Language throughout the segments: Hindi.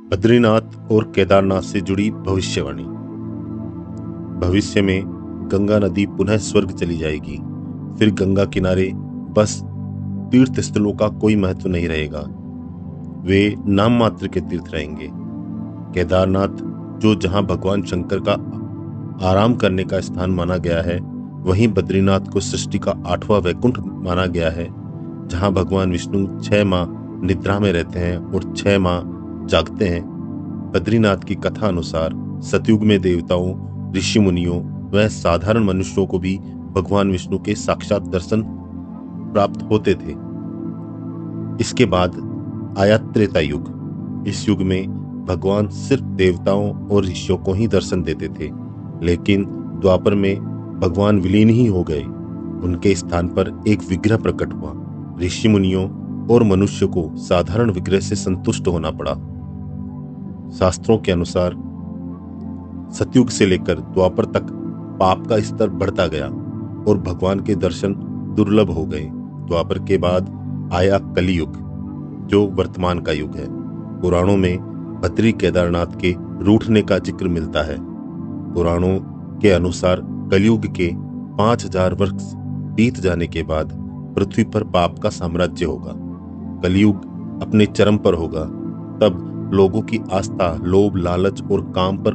बद्रीनाथ और केदारनाथ से जुड़ी भविष्यवाणी। भविष्य में गंगा नदी पुनः स्वर्ग चली जाएगी। फिर गंगा किनारे बस तीर्थ स्थलों का कोई महत्व नहीं रहेगा, वे नाम मात्र के तीर्थ रहेंगे। केदारनाथ, जो जहां भगवान शंकर का आराम करने का स्थान माना गया है, वहीं बद्रीनाथ को सृष्टि का 8वां वैकुंठ माना गया है, जहां भगवान विष्णु 6 माह निद्रा में रहते हैं और 6 माह जागते हैं। बद्रीनाथ की कथा अनुसार सतयुग में देवताओं, ऋषि मुनियों व साधारण मनुष्यों को भी भगवान विष्णु के साक्षात दर्शन प्राप्त होते थे। इसके बाद आया त्रेता युग। इस युग में भगवान सिर्फ देवताओं और ऋषियों को ही दर्शन देते थे, लेकिन द्वापर में भगवान विलीन ही हो गए। उनके स्थान पर एक विग्रह प्रकट हुआ। ऋषि मुनियों और मनुष्य को साधारण विग्रह से संतुष्ट होना पड़ा। शास्त्रों के अनुसार सतयुग से लेकर द्वापर तक पाप का स्तर बढ़ता गया और भगवान के दर्शन दुर्लभ हो गए। द्वापर के बाद आया कलियुग, जो वर्तमान का युग है। पुराणों में बद्री केदारनाथ के रूठने का जिक्र मिलता है। पुराणों के अनुसार कलियुग के 5000 वर्ष बीत जाने के बाद पृथ्वी पर पाप का साम्राज्य होगा। कलियुग अपने चरम पर होगा। तब लोगों की आस्था लोभ, लालच और काम पर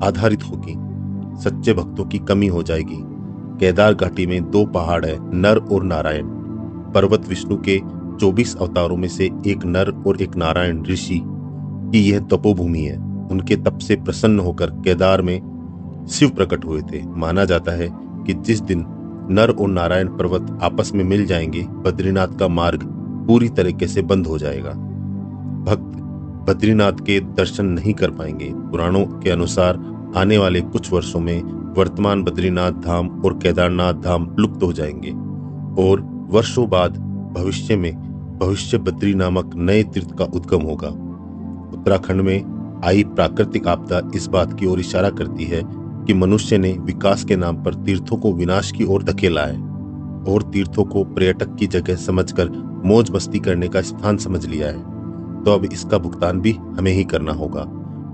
आधारित होगी। सच्चे भक्तों की कमी हो जाएगी। केदार घाटी में 2 पहाड़ है, नर और नारायण। पर्वत विष्णु के 24 अवतारों में से एक नर और एक नारायण ऋषि की यह तपोभूमि है। उनके तप से प्रसन्न होकर केदार में शिव प्रकट हुए थे। माना जाता है कि जिस दिन नर और नारायण पर्वत आपस में मिल जाएंगे, बद्रीनाथ का मार्ग पूरी तरीके से बंद हो जाएगा। भक्त बद्रीनाथ के दर्शन नहीं कर पाएंगे। पुराणों के अनुसार आने वाले कुछ वर्षों में वर्तमान बद्रीनाथ धाम और केदारनाथ धाम लुप्त हो जाएंगे और वर्षों बाद भविष्य बद्री नामक नए तीर्थ का उद्गम होगा। उत्तराखंड में आई प्राकृतिक आपदा इस बात की ओर इशारा करती है कि मनुष्य ने विकास के नाम पर तीर्थों को विनाश की ओर धकेला है और तीर्थों को पर्यटक की जगह समझकर मौज मस्ती करने का स्थान समझ लिया है। तो अब इसका भुगतान भी हमें ही करना होगा।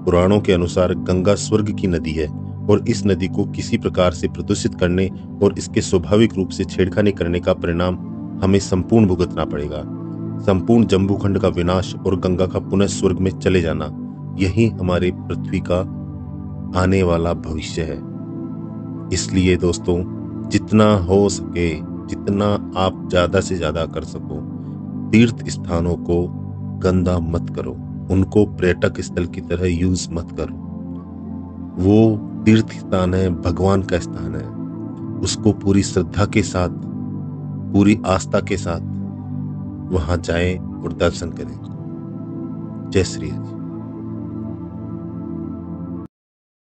पुराणों के अनुसार गंगा स्वर्ग की नदी है और इस नदी को किसी प्रकार से प्रदूषित करने और इसके स्वाभाविक रूप से छेड़खानी करने का परिणाम हमें संपूर्ण भुगतना पड़ेगा। संपूर्ण जम्बूखंड का विनाश और गंगा का पुनः स्वर्ग में चले जाना, यही हमारे पृथ्वी का आने वाला भविष्य है। इसलिए दोस्तों, जितना हो सके, जितना आप ज्यादा से ज्यादा कर सको, तीर्थ स्थानों को गंदा मत करो। उनको पर्यटक स्थल की तरह यूज मत करो। वो तीर्थ स्थान है, भगवान का स्थान है। उसको पूरी श्रद्धा के साथ, पूरी आस्था के साथ वहां जाएं और दर्शन करें। जय श्री हरि।